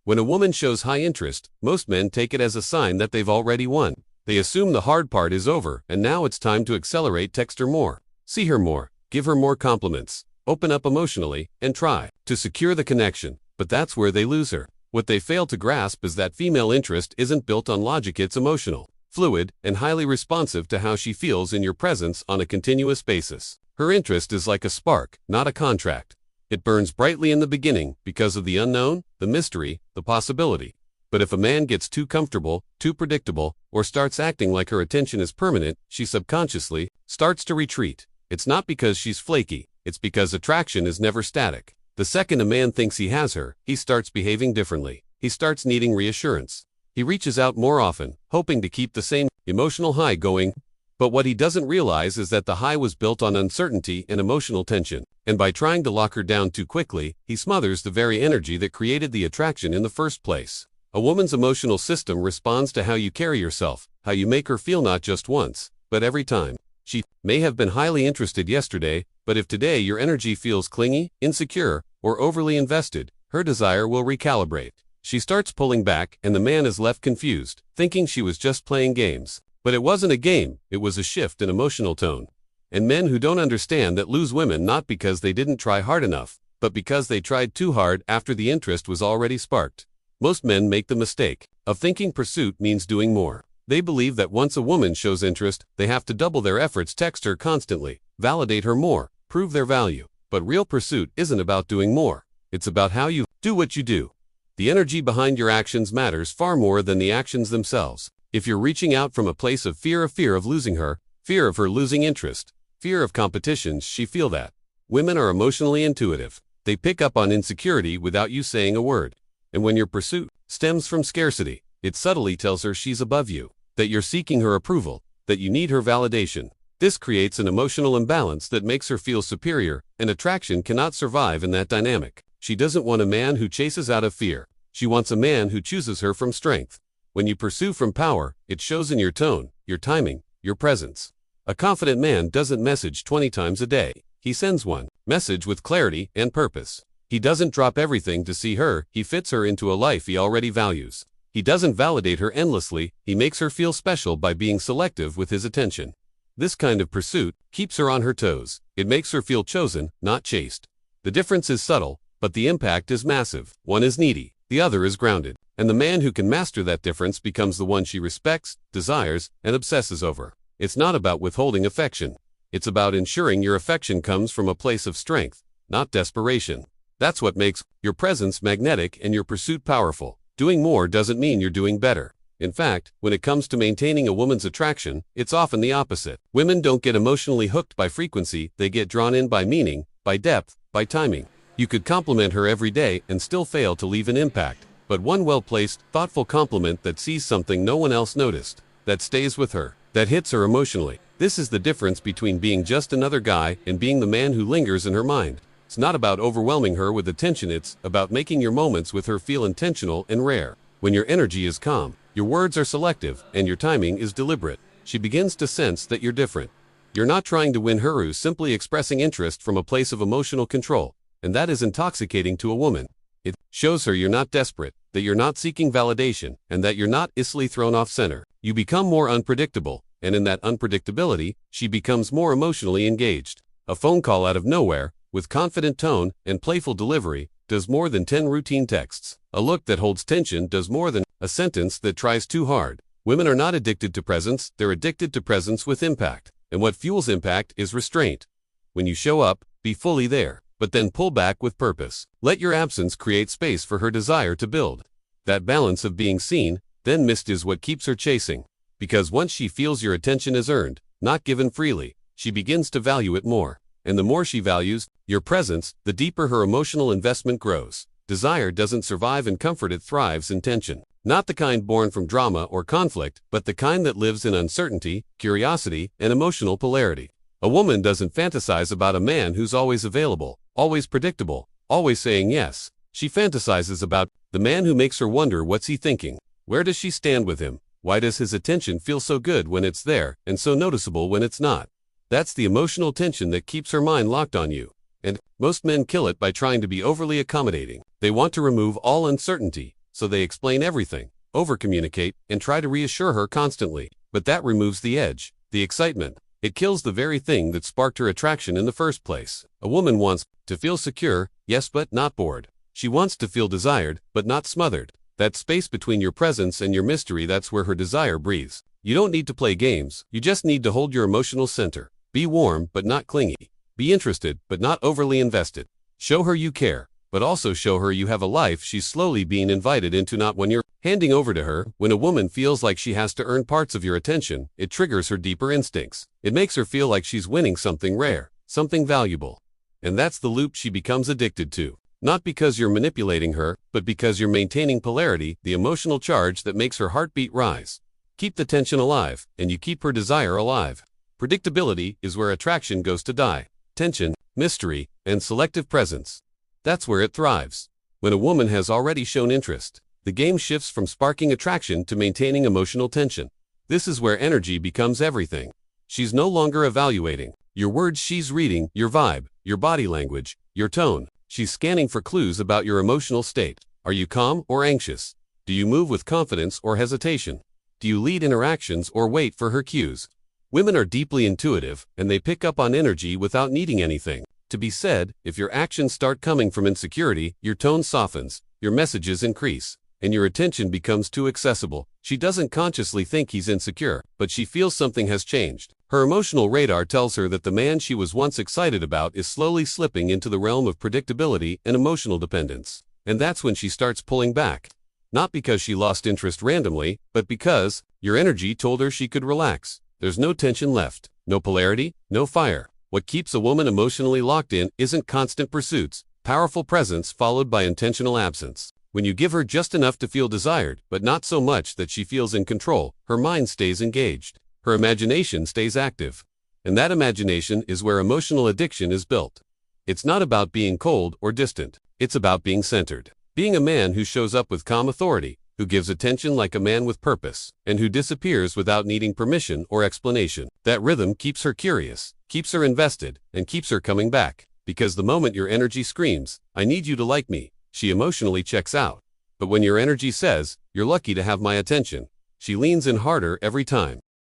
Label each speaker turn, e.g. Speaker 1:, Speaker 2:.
Speaker 1: When a woman shows high interest, most men take it as a sign that they've already won. They assume the hard part is over and now it's time to accelerate. Text her more, see her more, give her more compliments, open up emotionally, and try to secure the connection. But that's where they lose her. What they fail to grasp is that female interest isn't built on logic, it's emotional, fluid, and highly responsive to how she feels in your presence on a continuous basis. Her interest is like a spark, not a contract. It burns brightly in the beginning because of the unknown, the mystery, the possibility. But if a man gets too comfortable, too predictable, or starts acting like her attention is permanent, she subconsciously starts to retreat. It's not because she's flaky, it's because attraction is never static. The second a man thinks he has her, he starts behaving differently. He starts needing reassurance. He reaches out more often, hoping to keep the same emotional high going. But what he doesn't realize is that the high was built on uncertainty and emotional tension. And by trying to lock her down too quickly, he smothers the very energy that created the attraction in the first place. A woman's emotional system responds to how you carry yourself, how you make her feel not just once, but every time. She may have been highly interested yesterday, but if today your energy feels clingy, insecure, or overly invested, her desire will recalibrate. She starts pulling back and the man is left confused, thinking she was just playing games. But it wasn't a game, it was a shift in emotional tone. And men who don't understand that lose women not because they didn't try hard enough, but because they tried too hard after the interest was already sparked. Most men make the mistake of thinking pursuit means doing more. They believe that once a woman shows interest, they have to double their efforts, text her constantly, validate her more, prove their value. But real pursuit isn't about doing more. It's about how you do what you do. The energy behind your actions matters far more than the actions themselves. If you're reaching out from a place of fear of losing her, fear of her losing interest, fear of competition, she feel that. Women are emotionally intuitive. They pick up on insecurity without you saying a word. And when your pursuit stems from scarcity, it subtly tells her she's above you, that you're seeking her approval, that you need her validation. This creates an emotional imbalance that makes her feel superior, and attraction cannot survive in that dynamic. She doesn't want a man who chases out of fear. She wants a man who chooses her from strength. When you pursue from power, it shows in your tone, your timing, your presence. A confident man doesn't message 20 times a day. He sends one message with clarity and purpose. He doesn't drop everything to see her, he fits her into a life he already values. He doesn't validate her endlessly, he makes her feel special by being selective with his attention. This kind of pursuit keeps her on her toes. It makes her feel chosen, not chased. The difference is subtle, but the impact is massive. One is needy, the other is grounded. And the man who can master that difference becomes the one she respects, desires, and obsesses over. It's not about withholding affection. It's about ensuring your affection comes from a place of strength, not desperation. That's what makes your presence magnetic and your pursuit powerful. Doing more doesn't mean you're doing better. In fact, when it comes to maintaining a woman's attraction, it's often the opposite. Women don't get emotionally hooked by frequency, they get drawn in by meaning, by depth, by timing. You could compliment her every day and still fail to leave an impact. But one well-placed, thoughtful compliment that sees something no one else noticed, that stays with her, that hits her emotionally. This is the difference between being just another guy and being the man who lingers in her mind. It's not about overwhelming her with attention, it's about making your moments with her feel intentional and rare. When your energy is calm, your words are selective, and your timing is deliberate, she begins to sense that you're different. You're not trying to win her, simply expressing interest from a place of emotional control, and that is intoxicating to a woman. It shows her you're not desperate, that you're not seeking validation, and that you're not easily thrown off center. You become more unpredictable, and in that unpredictability, she becomes more emotionally engaged. A phone call out of nowhere, with confident tone and playful delivery, does more than 10 routine texts. A look that holds tension does more than a sentence that tries too hard. Women are not addicted to presence, they're addicted to presence with impact. And what fuels impact is restraint. When you show up, be fully there, but then pull back with purpose. Let your absence create space for her desire to build. That balance of being seen, then missed is what keeps her chasing. Because once she feels your attention is earned, not given freely, she begins to value it more. And the more she values your presence, the deeper her emotional investment grows. Desire doesn't survive in comfort, it thrives in tension. Not the kind born from drama or conflict, but the kind that lives in uncertainty, curiosity, and emotional polarity. A woman doesn't fantasize about a man who's always available, always predictable, always saying yes. She fantasizes about the man who makes her wonder, what's he thinking? Where does she stand with him? Why does his attention feel so good when it's there, and so noticeable when it's not? That's the emotional tension that keeps her mind locked on you. And most men kill it by trying to be overly accommodating. They want to remove all uncertainty, so they explain everything, overcommunicate, and try to reassure her constantly. But that removes the edge, the excitement. It kills the very thing that sparked her attraction in the first place. A woman wants to feel secure, yes, but not bored. She wants to feel desired, but not smothered. That space between your presence and your mystery, that's where her desire breathes. You don't need to play games, you just need to hold your emotional center. Be warm, but not clingy. Be interested, but not overly invested. Show her you care, but also show her you have a life she's slowly being invited into, not when you're handing over to her. When a woman feels like she has to earn parts of your attention, it triggers her deeper instincts. It makes her feel like she's winning something rare, something valuable. And that's the loop she becomes addicted to. Not because you're manipulating her, but because you're maintaining polarity, the emotional charge that makes her heartbeat rise. Keep the tension alive, and you keep her desire alive. Predictability is where attraction goes to die. Tension, mystery, and selective presence. That's where it thrives. When a woman has already shown interest, the game shifts from sparking attraction to maintaining emotional tension. This is where energy becomes everything. She's no longer evaluating your words, she's reading your vibe, your body language, your tone. She's scanning for clues about your emotional state. Are you calm or anxious? Do you move with confidence or hesitation? Do you lead interactions or wait for her cues? Women are deeply intuitive, and they pick up on energy without needing anything to be said. If your actions start coming from insecurity, your tone softens, your messages increase, and your attention becomes too accessible. She doesn't consciously think he's insecure, but she feels something has changed. Her emotional radar tells her that the man she was once excited about is slowly slipping into the realm of predictability and emotional dependence. And that's when she starts pulling back. Not because she lost interest randomly, but because your energy told her she could relax. There's no tension left, no polarity, no fire. What keeps a woman emotionally locked in isn't constant pursuits, powerful presence followed by intentional absence. When you give her just enough to feel desired, but not so much that she feels in control, her mind stays engaged. Her imagination stays active. And that imagination is where emotional addiction is built. It's not about being cold or distant. It's about being centered. Being a man who shows up with calm authority, who gives attention like a man with purpose, and who disappears without needing permission or explanation. That rhythm keeps her curious, keeps her invested, and keeps her coming back. Because the moment your energy screams, "I need you to like me," she emotionally checks out. But when your energy says, "You're lucky to have my attention," she leans in harder every time.